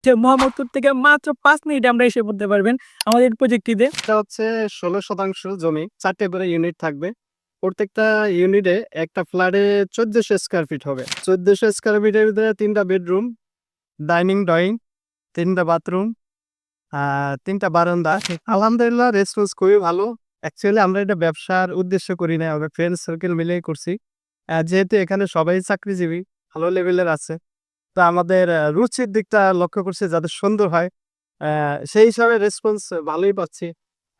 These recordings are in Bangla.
যে মোহাম্মদপুর থেকে মাত্র ৫ মিনিটে আমরা এসে পড়তে পারবেন আমাদের প্রজেক্টটিতে। এটা হচ্ছে ১৬% জমি, ৪ টে করে ইউনিট থাকবে। প্রত্যেকটা ইউনিটে একটা ফ্ল্যাটে ১৪০০ স্কয়ার ফিট হবে। ১৪০০ স্কয়ার ফিটের ভিতরে ৩ টা বেডরুম, ডাইনিং, ড্রয়িং, ৩ টা বাথরুম, ৩ টা বারান্দা। আলহামদুলিল্লাহ রেসপন্স খুবই ভালো। অ্যাকচুয়ালি আমরা এটা ব্যবসার উদ্দেশ্যে করি নাই। আমরা ফ্রেন্ড সার্কেল মিলেই করছি। যেহেতু এখানে সবাই চাকরিজীবী, ভালো লেভেলের আছে। তো আমাদের রুচির দিকটা লক্ষ্য করছি যাতে সুন্দর হয়। সেই হিসাবে রেসপন্স ভালোই পাচ্ছি।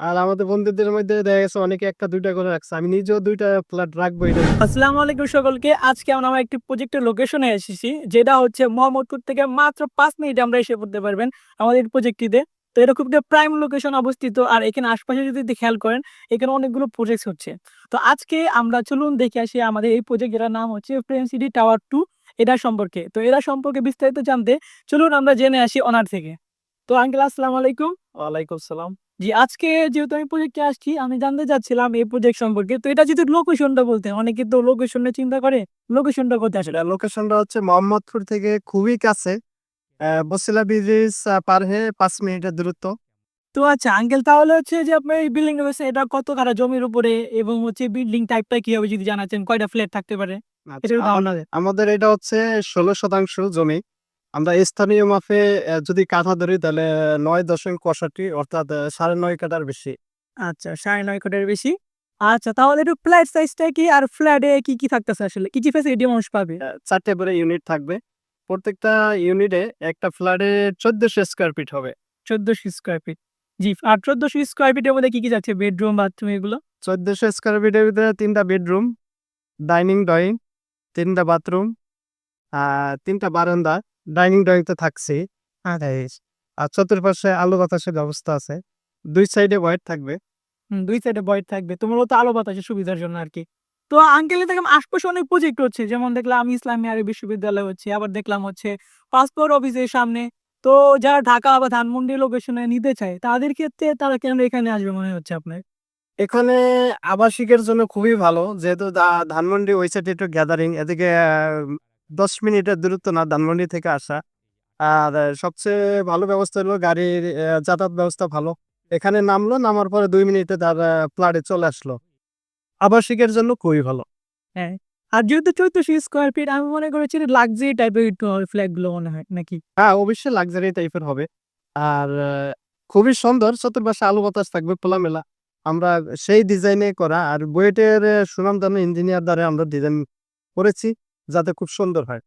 আর আমাদের বন্ধুদের মধ্যে দেখা গেছে অনেকে ১ টা ২ টা করে রাখছে। আমি নিজেও ২ টা ফ্ল্যাট রাখবো এটার ভিতরে। আসসালামু আলাইকুম সকলকে। আজকে আমরা একটি প্রজেক্টের লোকেশনে এসেছি। যেটা হচ্ছে মোহাম্মদপুর থেকে মাত্র ৫ মিনিটে আমরা এসে পড়তে পারবেন আমাদের প্রজেক্টটিতে। তো এটা খুব একটা প্রাইম লোকেশন অবস্থিত। আর এখানে আশপাশে যদি খেয়াল করেন, এখানে অনেকগুলো প্রজেক্টস হচ্ছে। তো আজকে আমরা চলুন দেখে আসি আমাদের এই প্রজেক্ট, যেটার নাম হচ্ছে ফ্রেম সিটি টাওয়ার 2, এটা সম্পর্কে। তো এরা সম্পর্কে বিস্তারিত জানতে চলুন আমরা জেনে আসি ওনার থেকে। তো আঙ্কেল, আসসালামু আলাইকুম। ওয়ালাইকুম সালাম। জি, আজকে যেহেতু আমি প্রজেক্টে আসছি, আমি জানতে চাচ্ছিলাম এই প্রজেক্ট সম্পর্কে। তো এটা যদি লোকেশনটা বলতেন, অনেকে তো লোকেশন নিয়ে চিন্তা করে। লোকেশনটা কোথায় আসলে? লোকেশনটা হচ্ছে মোহাম্মদপুর থেকে খুবই কাছে। বছিলা ব্রিজ পার হয়ে ৫ মিনিটের দূরত্ব। তো আচ্ছা আঙ্কেল, তাহলে হচ্ছে যে আপনার এই বিল্ডিংটা রয়েছে, এটা কত কাঠা জমির উপরে এবং হচ্ছে বিল্ডিং টাইপটা কি হবে যদি জানাতেন? কয়টা ফ্ল্যাট থাকতে পারে? আচ্ছা, এটা একটু ধারণা দেন। আমাদের এটা হচ্ছে ১৬% জমি। আমরা স্থানীয় মাপে যদি কাঠা ধরি তাহলে ৯.৬৫ অর্থাৎ ৯.৫ কাঠার বেশি। আচ্ছা, ৯.৫ কোটির বেশি। আচ্ছা, তাহলে একটু ফ্ল্যাট সাইজটা কি, আর ফ্ল্যাটে কি, কি থাকতেছে আসলে? কি, কি ফ্যাসিলিটি মানুষ পাবে? ৪ টে করে ইউনিট থাকবে। প্রত্যেকটা ইউনিটে একটা ফ্ল্যাটে ১৪০০ স্কয়ার ফিট হবে। ১৪০০ স্কয়ার ফিট। জি, আর ১৪০০ স্কয়ার ফিটের মধ্যে কি, কি যাচ্ছে? বেডরুম, বাথরুম এগুলো? ১৪০০ স্কয়ার ফিটের ভিতরে ৩ টা বেডরুম, ডাইনিং, ড্রয়িং, ৩ টা বাথরুম, আ ৩ টা বারান্দা। ডাইনিং, ড্রয়িং তো থাকছেই। এই আর চতুর্পাশে আলো বাতাসের ব্যবস্থা আছে। ২ সাইডে ভয়েড থাকবে। ২ সাইডে ভয়েড থাকবে। তো মূলত আলো বাতাসের সুবিধার জন্য আরকি। তো আঙ্কেল, দেখলাম আশপাশে অনেক প্রজেক্ট হচ্ছে। যেমন দেখলাম ইসলামী আরবি বিশ্ববিদ্যালয় হচ্ছে। আবার দেখলাম হচ্ছে পাসপোর্ট অফিসের সামনে। তো যারা ঢাকা বা ধানমন্ডি লোকেশনে নিতে চায়, তাদের ক্ষেত্রে তারা কেন এখানে আসবে মনে হচ্ছে আপনার? এখানে আবাসিকের জন্য খুবই ভালো। যেহেতু ধানমন্ডি ওই সাইডে একটু গ্যাদারিং। এদিকে ১০ মিনিটের দূরত্ব না ধানমন্ডি থেকে আসা। আর সবচেয়ে ভালো ব্যবস্থা হলো গাড়ির যাতায়াত ব্যবস্থা ভালো। এখানে নামলো, নামার পরে ২ মিনিটে তার ফ্ল্যাটে চলে আসলো। আবাসিকের জন্য খুবই ভালো। হ্যাঁ। আর যেহেতু ১৪০০ স্কয়ার ফিট, আমি মনে করেছি লাক্সারি টাইপের একটু ফ্ল্যাট গুলো মনে হয় নাকি? হ্যাঁ, অবশ্যই লাক্সারি টাইপের হবে। আর খুবই সুন্দর। চতুর্পাশে আলো বাতাস থাকবে খোলামেলা। আমরা সেই ডিজাইনে করা আর বুয়েটের সুনামধন্য ইঞ্জিনিয়ার দ্বারা আমরা ডিজাইন করেছি যাতে খুব সুন্দর হয়।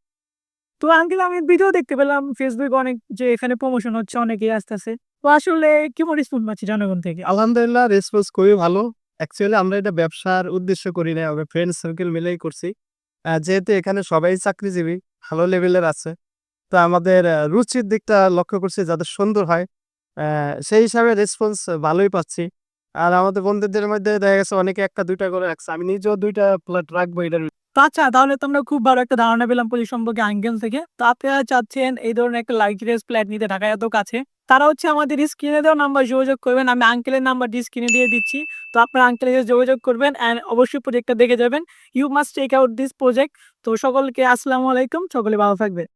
তো আঙ্কেল, আমি ভিডিও দেখতে পেলাম Facebook এ অনেক, যে এখানে প্রমোশন হচ্ছে, অনেকেই আসতেছে। তো আসলে কেমন রেসপন্স পাচ্ছি জনগণ থেকে? আলহামদুলিল্লাহ রেসপন্স খুবই ভালো। অ্যাকচুয়ালি আমরা এটা ব্যবসার উদ্দেশ্যে করি নাই। আমরা ফ্রেন্ড সার্কেল মিলেই করছি। যেহেতু এখানে সবাই চাকরিজীবী, ভালো লেভেলের আছে। তো আমাদের রুচির দিকটা লক্ষ্য করছি যাতে সুন্দর হয়। সেই হিসাবে রেসপন্স ভালোই পাচ্ছি। আর আমাদের বন্ধুদের মধ্যে দেখা গেছে অনেকে ১ টা ২ টা করে রাখছে। আমি নিজেও ২ টা ফ্ল্যাট রাখবো এটার ভিতরে। তো আচ্ছা, তাহলে তো আমরা খুব ভালো একটা ধারণা পেলাম প্রজেক্ট সম্পর্কে আঙ্কেল থেকে। তো আপনারা চাচ্ছেন এই ধরনের একটা লাক্সারিয়াস ফ্ল্যাট নিতে, ঢাকায় এত কাছে। তারা হচ্ছে আমাদের স্ক্রিনে দেওয়া নাম্বার যোগাযোগ করবেন। আমি আঙ্কেলের নাম্বারটি স্ক্রিনে দিয়ে দিচ্ছি। তো আপনারা আঙ্কেলের সাথে যোগাযোগ করবেন অ্যান্ড অবশ্যই প্রজেক্টটা দেখে যাবেন। You must check out this project. তো সকলকে আসসালামু আলাইকুম। সকলে ভালো থাকবেন।